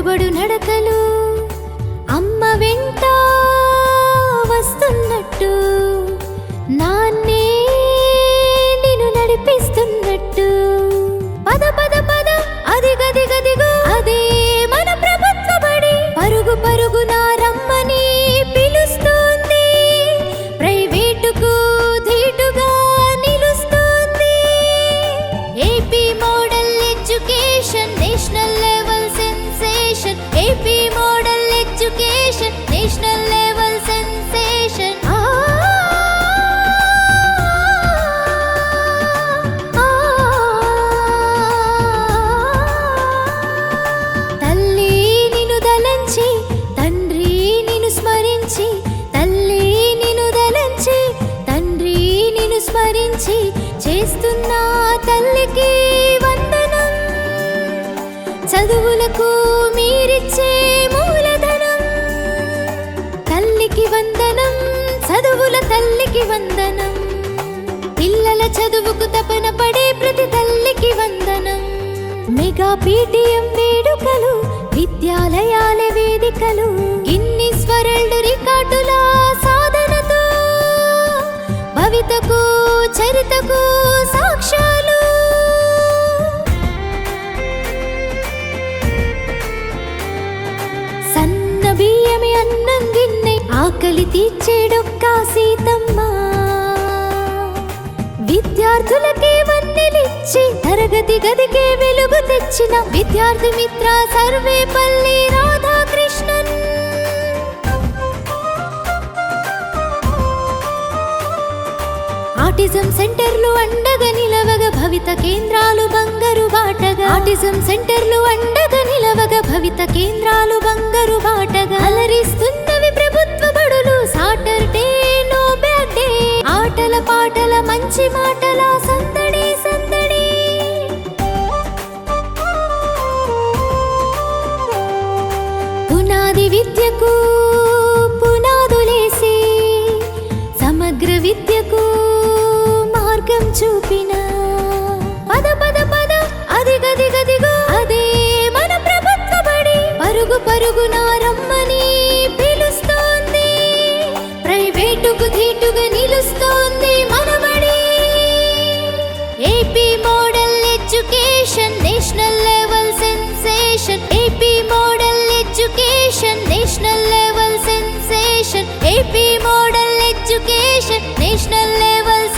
తడబడు నడకలు అమ్మ వెంట వస్తున్నట్టు, నాన్నే నిన్ను నడిపిస్తున్నట్టు. పద పద పద అదిగదిగదిగో అదే మన ప్రభుత్వ బడి, పరుగు పరుగున రమ్మని పిలుస్తుంది, ప్రైవేటుకు ధీటుగా నిలుస్తుంది. AP model education national level sensation, AP model education national level sensation. తల్లి నిన్ను దలంచి తండ్రి నిన్ను స్మరించి, తల్లి నిన్ను దలంచి తండ్రి నిన్ను స్మరించి చేస్తున్న తల్లికి వందనం. చదువులకు మీరిచ్చే మూలధనం, తల్లికి వందనం, చదువుల తల్లికి వందనం. పిల్లల చదువుకు తపన పడే ప్రతి తల్లికి వందనం. మెగా పీటీఎం వేడుకలు, విద్యాలయాల వేదికలు, గిన్నిస్ వరల్డ్ రికార్డుల సాధనతో భవితకు చరితకు సాక్ష్యాలు. సన్న బియ్యమి అన్నం గిన్నె ఆకలి తీర్చేడొక్క సీతమ్మ, విద్యార్థులకే వన్నెలిచ్చి తరగతి గదికే వెలుగు తెచ్చిన విద్యార్థి మిత్ర సర్వేపల్లి రాధాకృష్ణన్. ఆటిజం సెంటర్లు అండగా నిలవగా భవిత కేంద్రాలు బంగారు బాటగా, ఆటిజం సెంటర్లు అండగా నిలవగా భవిత కేంద్రాలు బంగారు బాటగా. అలరిస్తున్నవి ప్రభుత్వ బడులు, సాటర్డే నో బ్యాడ్ డే, ఆటల పాటల మంచి మాటల సందడి సందడి. పునాది విద్యకు పునాదులేసి సమగ్ర విద్యకు మార్గం చూపిన, పద పద పద అదిగదిగదిగో అదే మన ప్రభుత్వ బడి, పరుగు పరుగున రమ్మని పిలుస్తోంది, ప్రైవేటుకు ధీటుగా నిలుస్తోంది మన బడి. AP model education national level sensation, AP model education national level sensation, AP model education national level